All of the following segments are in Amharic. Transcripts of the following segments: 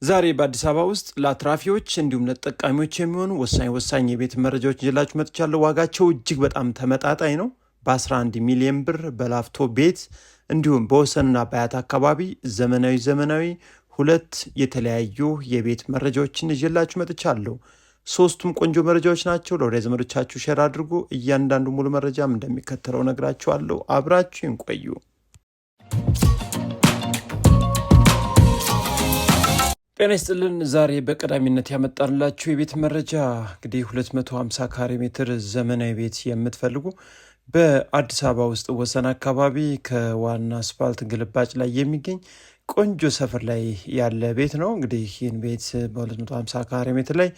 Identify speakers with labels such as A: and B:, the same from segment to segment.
A: ዛሬ በአዲስ አበባ ውስጥ ለአትራፊዎች እንዲሁም ለተጠቃሚዎች የሚሆኑ ወሳኝ የቤት መረጃዎች ይዤላችሁ መጥቻለሁ። ዋጋቸው እጅግ በጣም ተመጣጣኝ ነው። በ11 ሚሊዮን ብር በላፍቶ ቤት እንዲሁም በወሰንና በአያት አካባቢ ዘመናዊ ሁለት የተለያዩ የቤት መረጃዎችን ይዤላችሁ መጥቻለሁ። ሶስቱም ቆንጆ መረጃዎች ናቸው። ለወዳጅ ዘመዶቻችሁ ሼር አድርጉ። እያንዳንዱ ሙሉ መረጃም እንደሚከተለው ነግራችኋለሁ። አብራችሁን ቆዩ። ጤና ይስጥልን። ዛሬ በቀዳሚነት ያመጣንላችሁ የቤት መረጃ እንግዲህ 250 ካሬ ሜትር ዘመናዊ ቤት የምትፈልጉ በአዲስ አበባ ውስጥ ወሰን አካባቢ ከዋና አስፋልት ግልባጭ ላይ የሚገኝ ቆንጆ ሰፈር ላይ ያለ ቤት ነው። እንግዲህ ይህን ቤት በ250 ካሬ ሜትር ላይ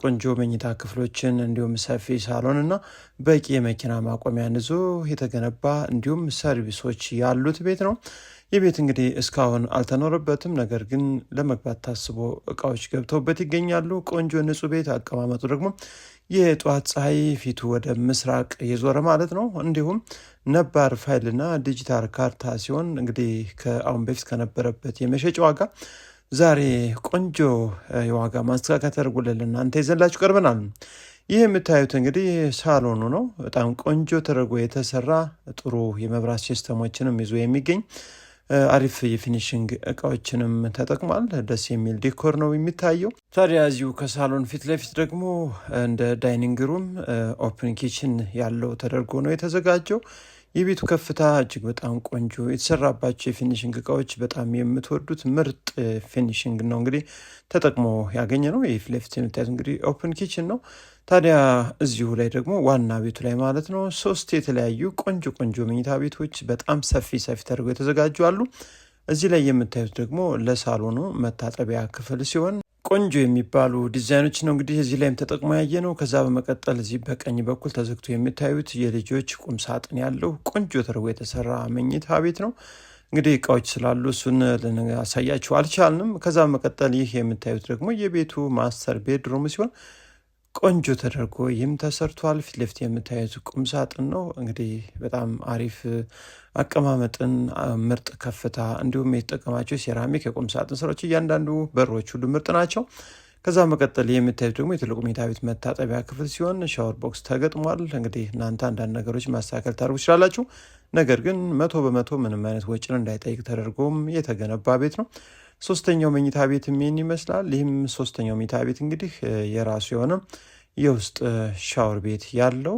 A: ቆንጆ መኝታ ክፍሎችን እንዲሁም ሰፊ ሳሎን እና በቂ የመኪና ማቆሚያን ይዞ የተገነባ እንዲሁም ሰርቪሶች ያሉት ቤት ነው። ይህ ቤት እንግዲህ እስካሁን አልተኖረበትም፣ ነገር ግን ለመግባት ታስቦ እቃዎች ገብተውበት ይገኛሉ። ቆንጆ ንጹህ ቤት፣ አቀማመጡ ደግሞ የጠዋት ፀሐይ ፊቱ ወደ ምስራቅ የዞረ ማለት ነው። እንዲሁም ነባር ፋይልና ዲጂታል ካርታ ሲሆን እንግዲህ ከአሁን በፊት ከነበረበት የመሸጫ ዋጋ ዛሬ ቆንጆ የዋጋ ማስተካከል ተደርጎልን እናንተ ይዘንላችሁ ቀርበናል። ይህ የምታዩት እንግዲህ ሳሎኑ ነው። በጣም ቆንጆ ተደርጎ የተሰራ ጥሩ የመብራት ሲስተሞችንም ይዞ የሚገኝ አሪፍ የፊኒሽንግ እቃዎችንም ተጠቅሟል። ደስ የሚል ዲኮር ነው የሚታየው። ታዲያ እዚሁ ከሳሎን ፊት ለፊት ደግሞ እንደ ዳይኒንግ ሩም ኦፕን ኪችን ያለው ተደርጎ ነው የተዘጋጀው። የቤቱ ከፍታ እጅግ በጣም ቆንጆ የተሰራባቸው የፊኒሽንግ እቃዎች በጣም የምትወዱት ምርጥ ፊኒሽንግ ነው እንግዲህ ተጠቅሞ ያገኘ ነው። ይህ ፊት ለፊት የምታዩት እንግዲህ ኦፕን ኪችን ነው። ታዲያ እዚሁ ላይ ደግሞ ዋና ቤቱ ላይ ማለት ነው 3 የተለያዩ ቆንጆ መኝታ ቤቶች በጣም ሰፊ ተደርገው የተዘጋጁ አሉ። እዚህ ላይ የምታዩት ደግሞ ለሳሎኑ መታጠቢያ ክፍል ሲሆን ቆንጆ የሚባሉ ዲዛይኖች ነው እንግዲህ እዚህ ላይም ተጠቅሞ ያየ ነው። ከዛ በመቀጠል እዚህ በቀኝ በኩል ተዘግቶ የምታዩት የልጆች ቁም ሳጥን ያለው ቆንጆ ተደርጎ የተሰራ መኝታ ቤት ነው። እንግዲህ እቃዎች ስላሉ እሱን ልናሳያችሁ አልቻልንም። ከዛ በመቀጠል ይህ የምታዩት ደግሞ የቤቱ ማስተር ቤድሩም ሲሆን ቆንጆ ተደርጎ ይህም ተሰርቷል። ፊት ለፊት የምታዩት ቁም ሳጥን ነው እንግዲህ በጣም አሪፍ አቀማመጥን፣ ምርጥ ከፍታ እንዲሁም የተጠቀማቸው ሴራሚክ የቁም ሳጥን ስራዎች እያንዳንዱ በሮች ሁሉ ምርጥ ናቸው። ከዛ መቀጠል የምታዩት ደግሞ የትልቁ መኝታ ቤት መታጠቢያ ክፍል ሲሆን ሻወር ቦክስ ተገጥሟል። እንግዲህ እናንተ አንዳንድ ነገሮች ማስተካከል ታደርጉ ትችላላችሁ። ነገር ግን 100% ምንም አይነት ወጪን እንዳይጠይቅ ተደርጎም የተገነባ ቤት ነው። ሶስተኛው መኝታ ቤት ምን ይመስላል? ይህም ሶስተኛው መኝታ ቤት እንግዲህ የራሱ የሆነ የውስጥ ሻወር ቤት ያለው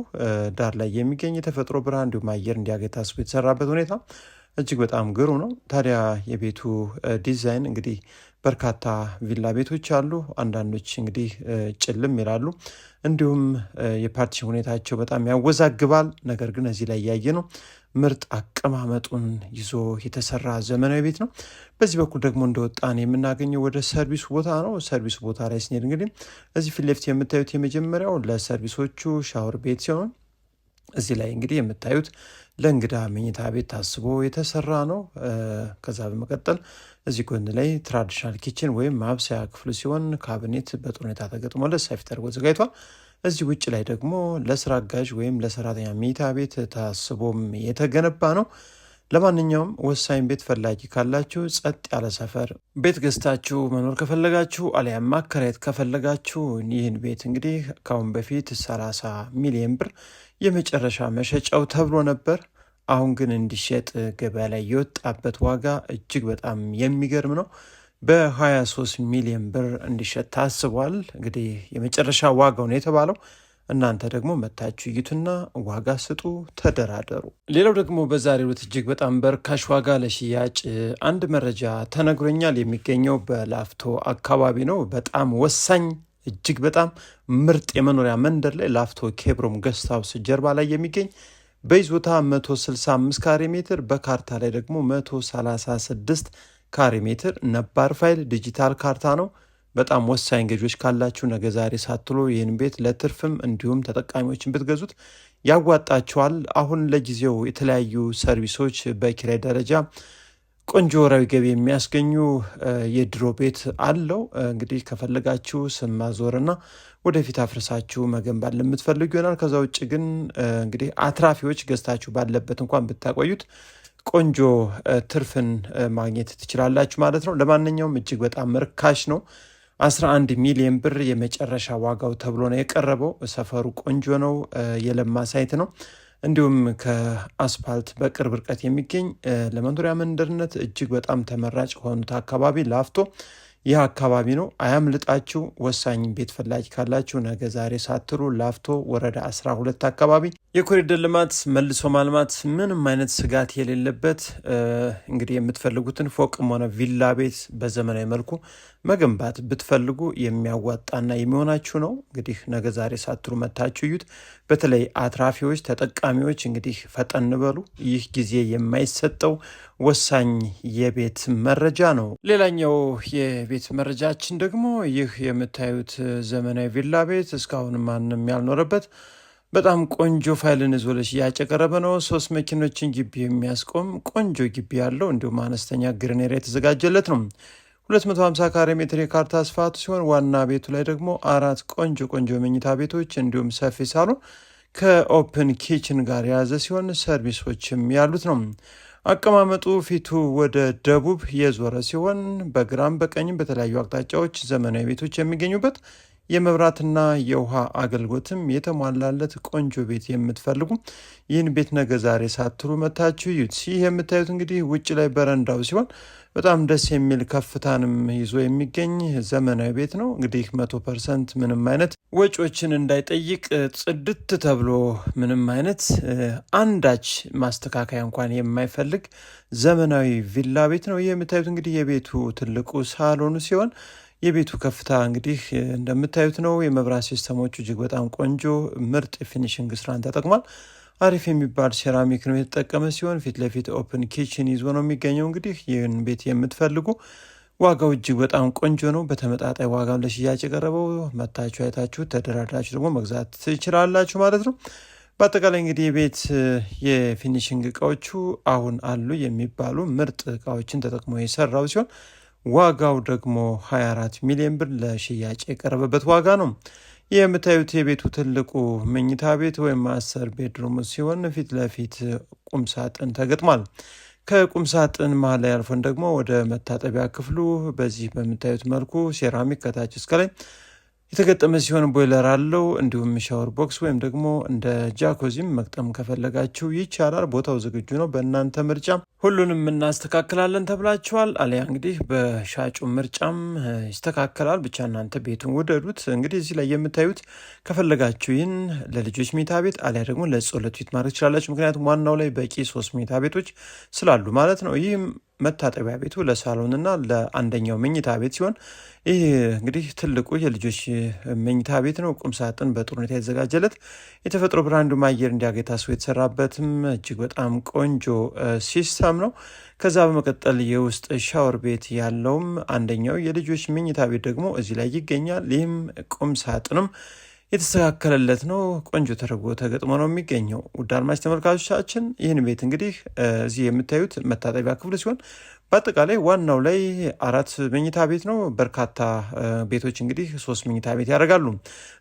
A: ዳር ላይ የሚገኝ የተፈጥሮ ብርሃን እንዲሁም አየር እንዲያገኝ ታስቦ የተሰራበት ሁኔታ እጅግ በጣም ግሩ ነው። ታዲያ የቤቱ ዲዛይን እንግዲህ በርካታ ቪላ ቤቶች አሉ። አንዳንዶች እንግዲህ ጭልም ይላሉ፣ እንዲሁም የፓርቲሽን ሁኔታቸው በጣም ያወዛግባል። ነገር ግን እዚህ ላይ ያየ ነው ምርጥ አቀማመጡን ይዞ የተሰራ ዘመናዊ ቤት ነው። በዚህ በኩል ደግሞ እንደወጣን የምናገኘው ወደ ሰርቪስ ቦታ ነው። ሰርቪስ ቦታ ላይ ስንሄድ እንግዲህ እዚህ ፊት ለፊት የምታዩት የመጀመሪያው ለሰርቪሶቹ ሻወር ቤት ሲሆን እዚህ ላይ እንግዲህ የምታዩት ለእንግዳ መኝታ ቤት ታስቦ የተሰራ ነው። ከዛ በመቀጠል እዚህ ጎን ላይ ትራዲሽናል ኪችን ወይም ማብሰያ ክፍሉ ሲሆን ካቢኔት በጥሩ ሁኔታ ተገጥሞለት ሰፊ ተደርጎ ተዘጋጅቷል። እዚህ ውጭ ላይ ደግሞ ለስራ አጋዥ ወይም ለሰራተኛ መኝታ ቤት ታስቦም የተገነባ ነው። ለማንኛውም ወሳኝ ቤት ፈላጊ ካላችሁ ጸጥ ያለ ሰፈር ቤት ገዝታችሁ መኖር ከፈለጋችሁ አሊያም ማከራየት ከፈለጋችሁ ይህን ቤት እንግዲህ ካሁን በፊት 30 ሚሊዮን ብር የመጨረሻ መሸጫው ተብሎ ነበር። አሁን ግን እንዲሸጥ ገበያ ላይ የወጣበት ዋጋ እጅግ በጣም የሚገርም ነው። በ23 ሚሊዮን ብር እንዲሸጥ ታስቧል። እንግዲህ የመጨረሻ ዋጋው ነው የተባለው። እናንተ ደግሞ መታችሁ እዩትና ዋጋ ስጡ፣ ተደራደሩ። ሌላው ደግሞ በዛሬው ዕለት እጅግ በጣም በርካሽ ዋጋ ለሽያጭ አንድ መረጃ ተነግሮኛል። የሚገኘው በላፍቶ አካባቢ ነው። በጣም ወሳኝ እጅግ በጣም ምርጥ የመኖሪያ መንደር ላይ ላፍቶ ኬብሮም ገስት ሃውስ ጀርባ ላይ የሚገኝ በይዞታ 165 ካሬ ሜትር በካርታ ላይ ደግሞ 136 ካሬ ሜትር ነባር ፋይል ዲጂታል ካርታ ነው። በጣም ወሳኝ ገዢዎች ካላችሁ ነገ ዛሬ ሳትሎ ይህን ቤት ለትርፍም እንዲሁም ተጠቃሚዎችን ብትገዙት ያዋጣቸዋል። አሁን ለጊዜው የተለያዩ ሰርቪሶች በኪራይ ደረጃ ቆንጆ ወራዊ ገቢ የሚያስገኙ የድሮ ቤት አለው። እንግዲህ ከፈለጋችሁ ስም ማዞርና ወደፊት አፍርሳችሁ መገንባት ለምትፈልጉ ይሆናል። ከዛ ውጭ ግን እንግዲህ አትራፊዎች ገዝታችሁ ባለበት እንኳን ብታቆዩት ቆንጆ ትርፍን ማግኘት ትችላላችሁ ማለት ነው። ለማንኛውም እጅግ በጣም ርካሽ ነው። 11 ሚሊዮን ብር የመጨረሻ ዋጋው ተብሎ ነው የቀረበው። ሰፈሩ ቆንጆ ነው፣ የለማ ሳይት ነው። እንዲሁም ከአስፓልት በቅርብ ርቀት የሚገኝ ለመኖሪያ መንደርነት እጅግ በጣም ተመራጭ ከሆኑት አካባቢ ላፍቶ ይህ አካባቢ ነው። አያምልጣችሁ። ወሳኝ ቤት ፈላጊ ካላችሁ ነገ ዛሬ ሳትሉ ላፍቶ ወረዳ 12 አካባቢ የኮሪደር ልማት መልሶ ማልማት ምንም አይነት ስጋት የሌለበት እንግዲህ የምትፈልጉትን ፎቅም ሆነ ቪላ ቤት በዘመናዊ መልኩ መገንባት ብትፈልጉ የሚያዋጣና የሚሆናችሁ ነው። እንግዲህ ነገ ዛሬ ሳትሉ መታችሁ እዩት። በተለይ አትራፊዎች፣ ተጠቃሚዎች እንግዲህ ፈጠን በሉ። ይህ ጊዜ የማይሰጠው ወሳኝ የቤት መረጃ ነው። ሌላኛው የቤት መረጃችን ደግሞ ይህ የምታዩት ዘመናዊ ቪላ ቤት እስካሁን ማንም ያልኖረበት በጣም ቆንጆ ፋይልን ይዞ ለሽያጭ የቀረበ ነው። 3 መኪኖችን ግቢ የሚያስቆም ቆንጆ ግቢ ያለው እንዲሁም አነስተኛ ግሪነሪ የተዘጋጀለት ነው። 250 ካሬ ሜትር የካርታ ስፋቱ ሲሆን ዋና ቤቱ ላይ ደግሞ 4 ቆንጆ መኝታ ቤቶች እንዲሁም ሰፊ ሳሎን ከኦፕን ኪችን ጋር የያዘ ሲሆን ሰርቪሶችም ያሉት ነው። አቀማመጡ ፊቱ ወደ ደቡብ የዞረ ሲሆን በግራም በቀኝም በተለያዩ አቅጣጫዎች ዘመናዊ ቤቶች የሚገኙበት የመብራትና የውሃ አገልግሎትም የተሟላለት ቆንጆ ቤት የምትፈልጉ ይህን ቤት ነገ ዛሬ ሳትሉ መታችሁ እዩት። ይህ የምታዩት እንግዲህ ውጭ ላይ በረንዳው ሲሆን በጣም ደስ የሚል ከፍታንም ይዞ የሚገኝ ዘመናዊ ቤት ነው። እንግዲህ 100% ምንም አይነት ወጪዎችን እንዳይጠይቅ ጽድት ተብሎ ምንም አይነት አንዳች ማስተካከያ እንኳን የማይፈልግ ዘመናዊ ቪላ ቤት ነው። ይህ የምታዩት እንግዲህ የቤቱ ትልቁ ሳሎኑ ሲሆን የቤቱ ከፍታ እንግዲህ እንደምታዩት ነው። የመብራት ሲስተሞቹ እጅግ በጣም ቆንጆ ምርጥ ፊኒሽንግ ስራን ተጠቅሟል። አሪፍ የሚባል ሴራሚክ ነው የተጠቀመ ሲሆን ፊት ለፊት ኦፕን ኪችን ይዞ ነው የሚገኘው። እንግዲህ ይህን ቤት የምትፈልጉ ዋጋው እጅግ በጣም ቆንጆ ነው። በተመጣጣኝ ዋጋም ለሽያጭ የቀረበው መታችሁ አይታችሁ ተደራድራችሁ ደግሞ መግዛት ትችላላችሁ ማለት ነው። በአጠቃላይ እንግዲህ የቤት የፊኒሽንግ እቃዎቹ አሁን አሉ የሚባሉ ምርጥ እቃዎችን ተጠቅሞ የሰራው ሲሆን ዋጋው ደግሞ 24 ሚሊዮን ብር ለሽያጭ የቀረበበት ዋጋ ነው። ይህ የምታዩት የቤቱ ትልቁ መኝታ ቤት ወይም ማስተር ቤድሩም ሲሆን ፊት ለፊት ቁምሳጥን ተገጥሟል። ከቁምሳጥን መሀል ላይ ያልፎን ደግሞ ወደ መታጠቢያ ክፍሉ በዚህ በምታዩት መልኩ ሴራሚክ ከታች እስከ ላይ የተገጠመ ሲሆን ቦይለር አለው። እንዲሁም ሻወር ቦክስ ወይም ደግሞ እንደ ጃኮዚም መግጠም ከፈለጋችሁ ይቻላል። ቦታው ዝግጁ ነው። በእናንተ ምርጫ ሁሉንም እናስተካክላለን ተብላችኋል። አሊያ እንግዲህ በሻጩ ምርጫም ይስተካከላል። ብቻ እናንተ ቤቱን ውደዱት። እንግዲህ እዚህ ላይ የምታዩት ከፈለጋችሁ ይህን ለልጆች መኝታ ቤት አሊያ ደግሞ ለጸሎት ቤት ማድረግ ትችላላችሁ። ምክንያቱም ዋናው ላይ በቂ 3 መኝታ ቤቶች ስላሉ ማለት ነው። ይህም መታጠቢያ ቤቱ ለሳሎንና ለአንደኛው መኝታ ቤት ሲሆን ይህ እንግዲህ ትልቁ የልጆች መኝታ ቤት ነው። ቁም ሳጥን በጥሩ ሁኔታ የተዘጋጀለት የተፈጥሮ ብርሃን አየር እንዲያገኝ ታስቦ የተሰራበትም እጅግ በጣም ቆንጆ ሲስተም ነው። ከዛ በመቀጠል የውስጥ ሻወር ቤት ያለውም አንደኛው የልጆች መኝታ ቤት ደግሞ እዚህ ላይ ይገኛል። ይህም ቁም ሳጥንም የተስተካከለለት ነው። ቆንጆ ተደርጎ ተገጥሞ ነው የሚገኘው። ውድ አድማጭ ተመልካቾቻችን ይህን ቤት እንግዲህ እዚህ የምታዩት መታጠቢያ ክፍል ሲሆን በአጠቃላይ ዋናው ላይ 4 መኝታ ቤት ነው። በርካታ ቤቶች እንግዲህ 3 መኝታ ቤት ያደርጋሉ።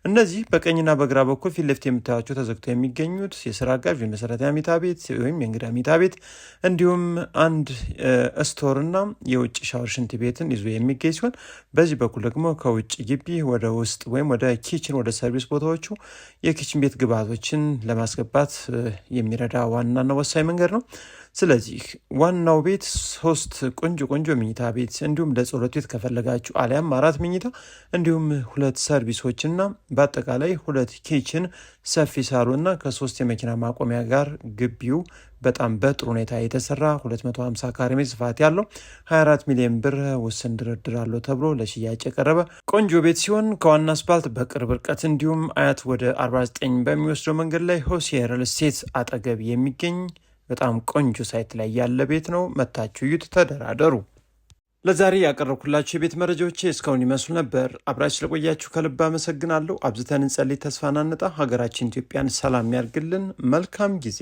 A: እነዚህ በቀኝና በግራ በኩል ፊት ለፊት የምታያቸው ተዘግተው የሚገኙት የስራ አጋዥ የመሰረታዊ መኝታ ቤት ወይም የእንግዳ መኝታ ቤት እንዲሁም አንድ ስቶርና የውጭ ሻወር ሽንት ቤትን ይዞ የሚገኝ ሲሆን በዚህ በኩል ደግሞ ከውጭ ግቢ ወደ ውስጥ ወይም ወደ ኪችን ወደ ሰርቪስ ቦታዎቹ የኪችን ቤት ግብዓቶችን ለማስገባት የሚረዳ ዋናና ወሳኝ መንገድ ነው። ስለዚህ ዋናው ቤት 3 ቆንጆ መኝታ ቤት እንዲሁም ለጸሎት ቤት ከፈለጋችሁ አሊያም 4 መኝታ እንዲሁም 2 ሰርቪሶችና በአጠቃላይ 2 ኪችን ሰፊ ሳሎንና ከ3 የመኪና ማቆሚያ ጋር ግቢው በጣም በጥሩ ሁኔታ የተሰራ 250 ካሬ ሜትር ስፋት ያለው 24 ሚሊዮን ብር ውስን ድርድር አለው ተብሎ ለሽያጭ የቀረበ ቆንጆ ቤት ሲሆን ከዋና አስፓልት በቅርብ ርቀት እንዲሁም አያት ወደ 49 በሚወስደው መንገድ ላይ ሆሴ ሪል ስቴት አጠገብ የሚገኝ በጣም ቆንጆ ሳይት ላይ ያለ ቤት ነው። መታችሁ እዩት፣ ተደራደሩ። ለዛሬ ያቀረብኩላችሁ የቤት መረጃዎች እስካሁን ይመስሉ ነበር። አብራችሁ ስለቆያችሁ ከልብ አመሰግናለሁ። አብዝተን እንጸልይ፣ ተስፋ እናንጣ። ሀገራችን ኢትዮጵያን ሰላም ያርግልን። መልካም ጊዜ